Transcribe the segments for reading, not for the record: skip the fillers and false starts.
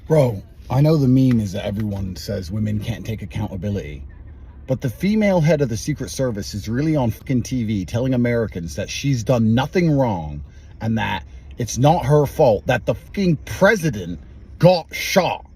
Bro, I know the meme is that everyone says women can't take accountability. But the female head of the Secret Service is really on fucking TV telling Americans that she's done nothing wrong and that it's not her fault that the fucking president got shot.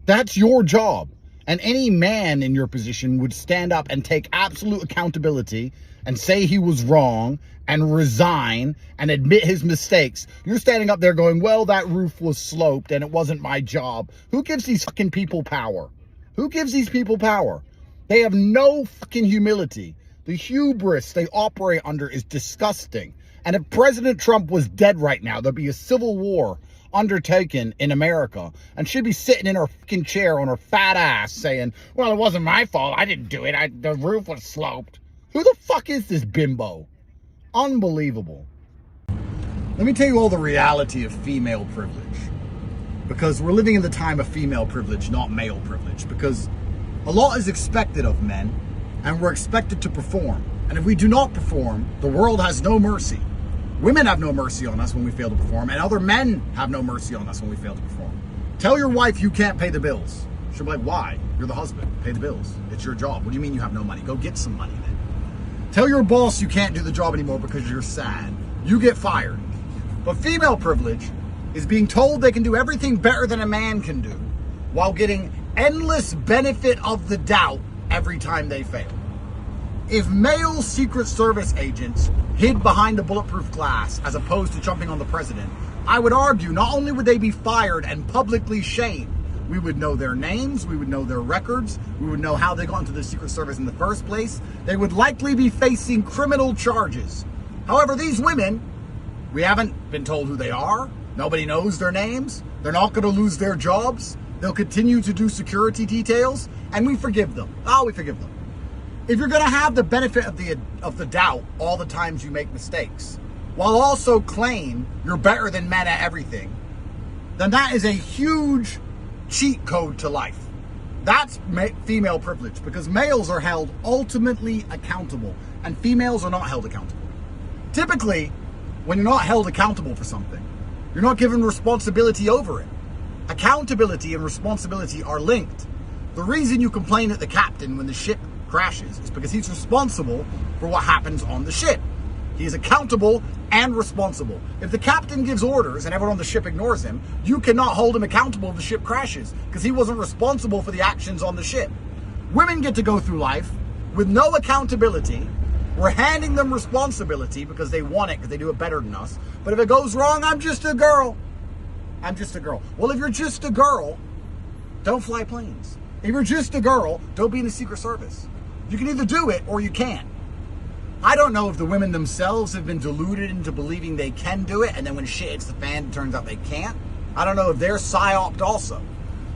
That's your job. And any man in your position would stand up and take absolute accountability and say he was wrong and resign and admit his mistakes. You're standing up there going, well, that roof was sloped and it wasn't my job. Who gives these fucking people power? Who gives these people power? They have no fucking humility. The hubris they operate under is disgusting. And if President Trump was dead right now, there'd be a civil war undertaken in America. And she'd be sitting in her fucking chair on her fat ass saying, well, it wasn't my fault. I didn't do it. The roof was sloped. Who the fuck is this bimbo? Unbelievable. Let me tell you all the reality of female privilege. Because we're living in the time of female privilege, not male privilege. Because a lot is expected of men, and we're expected to perform. And if we do not perform, the world has no mercy. Women have no mercy on us when we fail to perform, and other men have no mercy on us when we fail to perform. Tell your wife you can't pay the bills. She'll be like, why? You're the husband. Pay the bills. It's your job. What do you mean you have no money? Go get some money then. Tell your boss you can't do the job anymore because you're sad. You get fired. But female privilege is being told they can do everything better than a man can do while getting endless benefit of the doubt every time they fail. If male Secret Service agents hid behind a bulletproof glass as opposed to jumping on the president, I would argue not only would they be fired and publicly shamed, we would know their names, we would know their records, we would know how they got into the Secret Service in the first place. They would likely be facing criminal charges. However, these women, we haven't been told who they are. Nobody knows their names. They're not going to lose their jobs. They'll continue to do security details, and we forgive them. Oh, we forgive them. If you're going to have the benefit of the doubt all the times you make mistakes, while also claim you're better than men at everything, then that is a huge cheat code to life. That's female privilege, because males are held ultimately accountable, and females are not held accountable. Typically, when you're not held accountable for something, you're not given responsibility over it. Accountability and responsibility are linked. The reason you complain at the captain when the ship crashes is because he's responsible for what happens on the ship. He is accountable and responsible. If the captain gives orders and everyone on the ship ignores him, you cannot hold him accountable if the ship crashes because he wasn't responsible for the actions on the ship. Women get to go through life with no accountability. We're handing them responsibility because they want it, because they do it better than us. But if it goes wrong, I'm just a girl. I'm just a girl. Well, if you're just a girl, don't fly planes. If you're just a girl, don't be in the Secret Service. You can either do it or you can't. I don't know if the women themselves have been deluded into believing they can do it, and then when shit hits the fan, it turns out they can't. I don't know if they're psyoped also.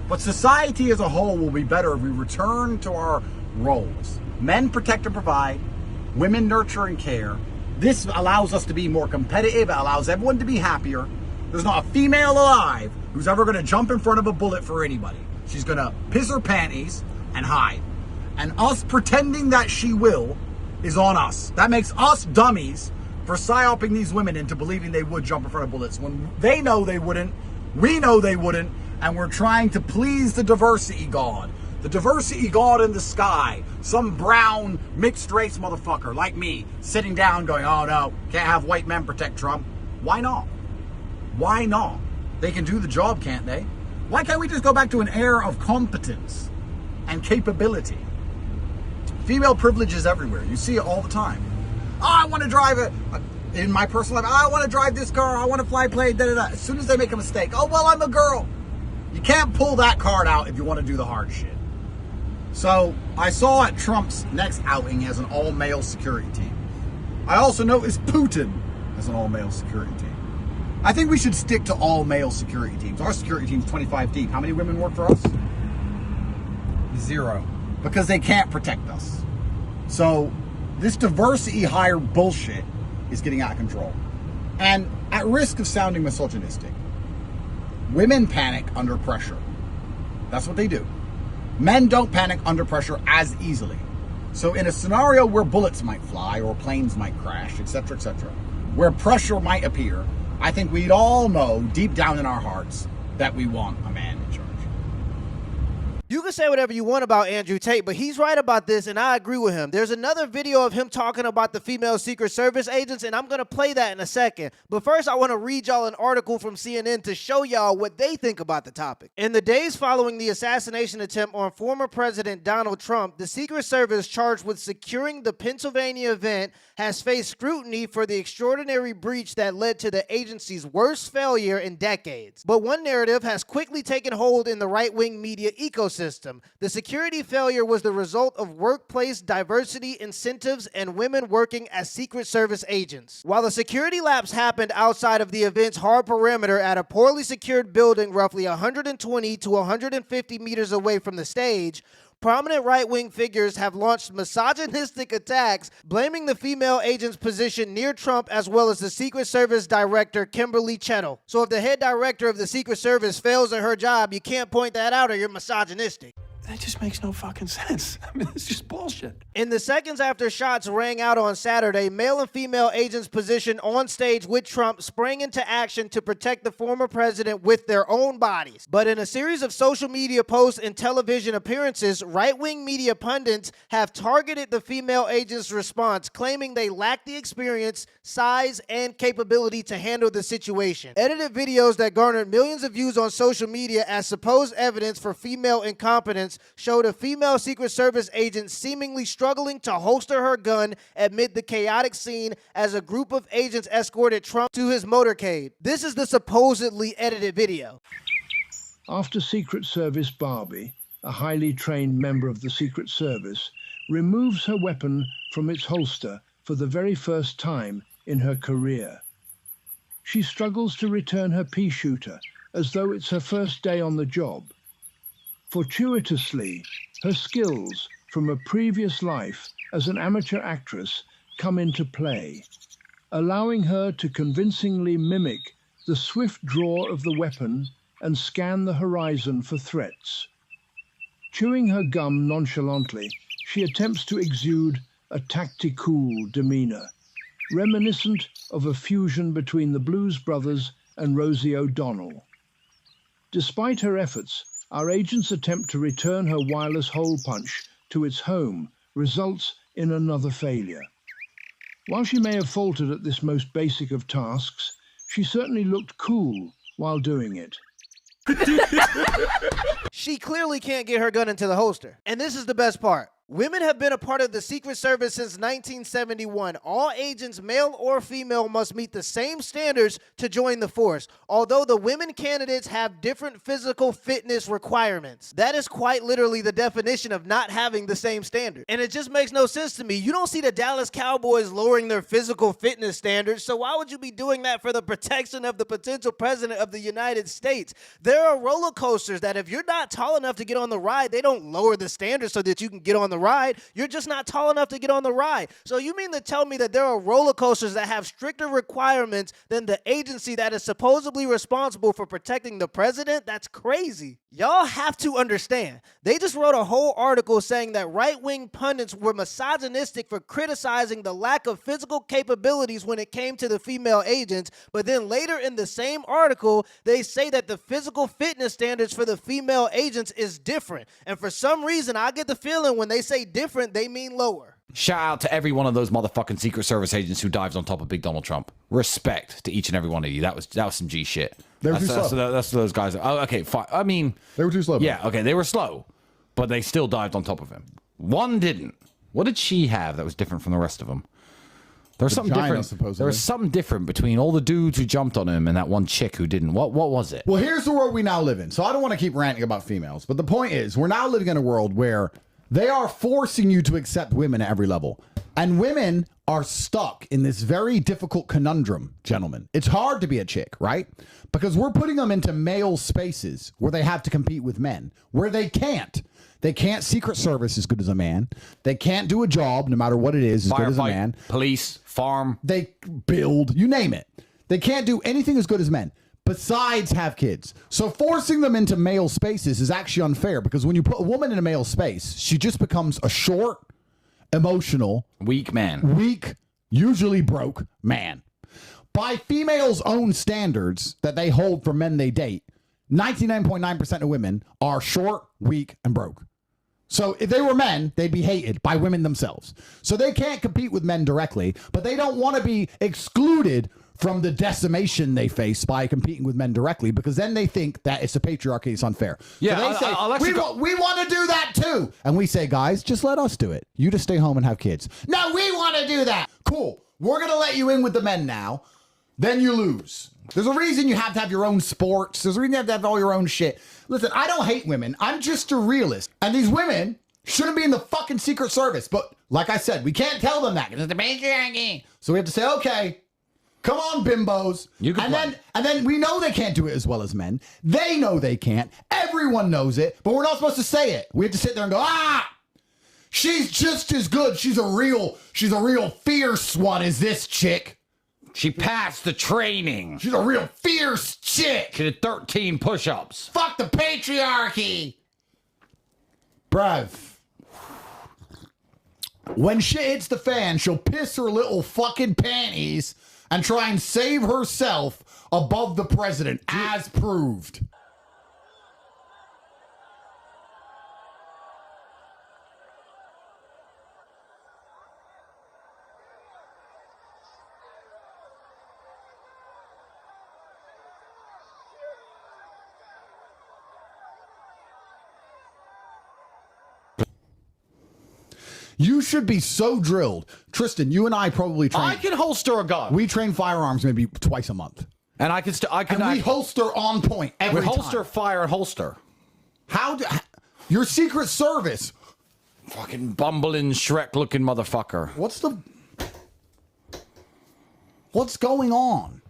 But society as a whole will be better if we return to our roles. Men protect and provide, women nurture and care. This allows us to be more competitive. It allows everyone to be happier. There's not a female alive who's ever going to jump in front of a bullet for anybody. She's going to piss her panties and hide. And us pretending that she will is on us. That makes us dummies for psyoping these women into believing they would jump in front of bullets when they know they wouldn't, we know they wouldn't, and we're trying to please the diversity god. The diversity god in the sky. Some brown mixed race motherfucker like me sitting down going, oh no, can't have white men protect Trump. Why not? Why not? They can do the job, can't they? Why can't we just go back to an era of competence and capability? Female privilege is everywhere. You see it all the time. Oh, I want to drive it. In my personal life, I want to drive this car. I want to fly plane. Da, da, da. As soon as they make a mistake, oh, well, I'm a girl. You can't pull that card out if you want to do the hard shit. So I saw at Trump's next outing he has an all-male security team. I also noticed Putin has an all-male security team. I think we should stick to all-male security teams. Our security team's 25 deep. How many women work for us? 0. Because they can't protect us. So this diversity hire bullshit is getting out of control. And at risk of sounding misogynistic, women panic under pressure. That's what they do. Men don't panic under pressure as easily. So in a scenario where bullets might fly or planes might crash, etc., where pressure might appear, I think we'd all know deep down in our hearts that we want a man in charge. You can say whatever you want about Andrew Tate, but he's right about this, and I agree with him. There's another video of him talking about the female Secret Service agents, and I'm going to play that in a second. But first, I want to read y'all an article from CNN to show y'all what they think about the topic. In the days following the assassination attempt on former President Donald Trump, the Secret Service charged with securing the Pennsylvania event has faced scrutiny for the extraordinary breach that led to the agency's worst failure in decades. But one narrative has quickly taken hold in the right-wing media ecosystem. The security failure was the result of workplace diversity incentives and women working as Secret Service agents. While the security lapse happened outside of the event's hard perimeter at a poorly secured building roughly 120 to 150 meters away from the stage, prominent right-wing figures have launched misogynistic attacks, blaming the female agent's position near Trump as well as the Secret Service director, Kimberly Chettle. So if the head director of the Secret Service fails at her job, you can't point that out or you're misogynistic. That just makes no fucking sense. I mean, it's just bullshit. In the seconds after shots rang out on Saturday, male and female agents positioned on stage with Trump sprang into action to protect the former president with their own bodies. But in a series of social media posts and television appearances, right-wing media pundits have targeted the female agents' response, claiming they lack the experience, size, and capability to handle the situation. Edited videos that garnered millions of views on social media as supposed evidence for female incompetence showed a female Secret Service agent seemingly struggling to holster her gun amid the chaotic scene as a group of agents escorted Trump to his motorcade. This is the supposedly edited video. After Secret Service Barbie, a highly trained member of the Secret Service, removes her weapon from its holster for the very first time in her career. She struggles to return her pea shooter as though it's her first day on the job. Fortuitously, her skills from a previous life as an amateur actress come into play, allowing her to convincingly mimic the swift draw of the weapon and scan the horizon for threats. Chewing her gum nonchalantly, she attempts to exude a tactical demeanor, reminiscent of a fusion between the Blues Brothers and Rosie O'Donnell. Despite her efforts, our agent's attempt to return her wireless hole punch to its home results in another failure. While she may have faltered at this most basic of tasks, she certainly looked cool while doing it. She clearly can't get her gun into the holster. And this is the best part. Women have been a part of the Secret Service since 1971. All agents, male or female, must meet the same standards to join the force, although the women candidates have different physical fitness requirements. That is quite literally the definition of not having the same standard. And it just makes no sense to me. You don't see the Dallas Cowboys lowering their physical fitness standards, so why would you be doing that for the protection of the potential president of the United States? There are roller coasters that if you're not tall enough to get on the ride, they don't lower the standards so that you can get on the ride. You're just not tall enough to get on the ride. So you mean to tell me that there are roller coasters that have stricter requirements than the agency that is supposedly responsible for protecting the president? That's crazy. Y'all have to understand. They just wrote a whole article saying that right-wing pundits were misogynistic for criticizing the lack of physical capabilities when it came to the female agents, but then later in the same article, they say that the physical fitness standards for the female agents is different. And for some reason, I get the feeling when they say different, they mean lower. Shout out to every one of those motherfucking Secret Service agents who dives on top of Big Donald Trump. Respect to each and every one of you. That was some G shit. They were too slow. That's those guys. Oh, okay, fine. I mean, they were too slow. Yeah, okay, they were slow, but they still dived on top of him. One didn't. What did she have that was different from the rest of them? There was something different. Supposedly. There was something different between all the dudes who jumped on him and that one chick who didn't. What was it? Well, here's the world we now live in. So I don't want to keep ranting about females, but the point is, we're now living in a world where they are forcing you to accept women at every level. And women are stuck in this very difficult conundrum, gentlemen. It's hard to be a chick, right? Because we're putting them into male spaces where they have to compete with men, where they can't. They can't Secret Service as good as a man. They can't do a job, no matter what it is, as good as a man. Police, farm. They build, you name it. They can't do anything as good as men, besides have kids. So forcing them into male spaces is actually unfair, because when you put a woman in a male space, she just becomes a short, emotional, weak man. Weak, usually broke man. By females' own standards that they hold for men they date, 99.9% of women are short, weak, and broke. So if they were men, they'd be hated by women themselves. So they can't compete with men directly, but they don't want to be excluded from the decimation they face by competing with men directly, because then they think that it's a patriarchy, it's unfair. Yeah, so they say, we want to do that too. And we say, guys, just let us do it. You just stay home and have kids. No, we want to do that. Cool. We're going to let you in with the men now. Then you lose. There's a reason you have to have your own sports. There's a reason you have to have all your own shit. Listen, I don't hate women. I'm just a realist. And these women shouldn't be in the fucking Secret Service. But like I said, we can't tell them that because it's the patriarchy. So we have to say, okay, come on, bimbos. And then we know they can't do it as well as men. They know they can't. Everyone knows it. But we're not supposed to say it. We have to sit there and go, she's just as good. She's a real fierce one as this chick. She passed the training. She's a real fierce chick. She did 13 push-ups. Fuck the patriarchy. Bruv. When shit hits the fan, she'll piss her little fucking panties and try and save herself above the president, as proved. You should be so drilled. Tristan, you and I probably train. I can holster a gun. We train firearms maybe twice a month. And I can we holster on point every time. We holster, fire, and holster. Your Secret Service. Fucking bumbling Shrek-looking motherfucker. What's going on?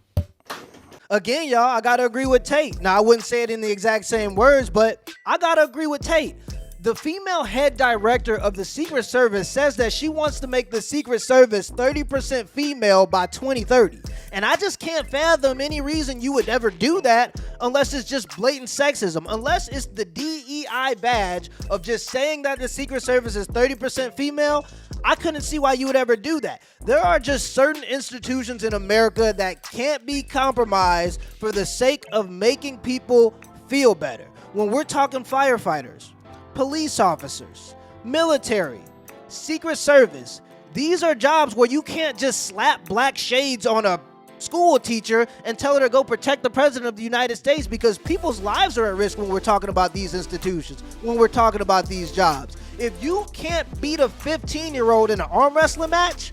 Again, y'all, I gotta agree with Tate. Now, I wouldn't say it in the exact same words, but I gotta agree with Tate. The female head director of the Secret Service says that she wants to make the Secret Service 30% female by 2030. And I just can't fathom any reason you would ever do that unless it's just blatant sexism. Unless it's the DEI badge of just saying that the Secret Service is 30% female, I couldn't see why you would ever do that. There are just certain institutions in America that can't be compromised for the sake of making people feel better. When we're talking firefighters, police officers, military, Secret Service, these are jobs where you can't just slap black shades on a school teacher and tell her to go protect the president of the United States, because people's lives are at risk when we're talking about these institutions, when we're talking about these jobs. If you can't beat a 15-year-old in an arm wrestling match,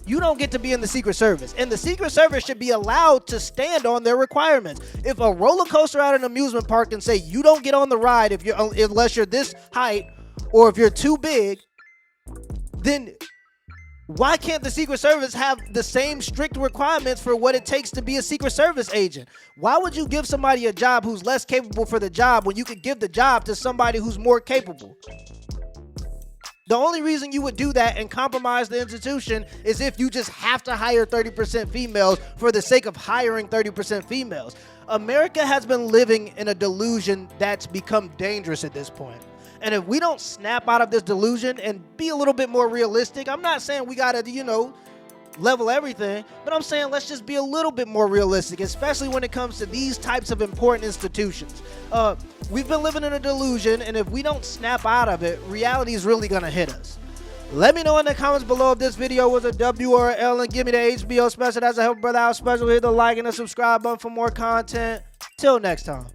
you don't get to be in the Secret Service. And the Secret Service should be allowed to stand on their requirements. If a roller coaster at an amusement park can say you don't get on the ride unless you're this height or if you're too big, then why can't the Secret Service have the same strict requirements for what it takes to be a Secret Service agent? Why would you give somebody a job who's less capable for the job when you could give the job to somebody who's more capable? The only reason you would do that and compromise the institution is if you just have to hire 30% females for the sake of hiring 30% females. America has been living in a delusion that's become dangerous at this point. And if we don't snap out of this delusion and be a little bit more realistic, I'm not saying we gotta, level everything, but I'm saying let's just be a little bit more realistic, especially when it comes to these types of important institutions. We've been living in a delusion, and if we don't snap out of it, reality is really gonna hit us. Let me know in the comments below if this video was a W or an L, and give me the HBO special. That's a help brother out special. Hit the like and the subscribe button for more content. Till next time.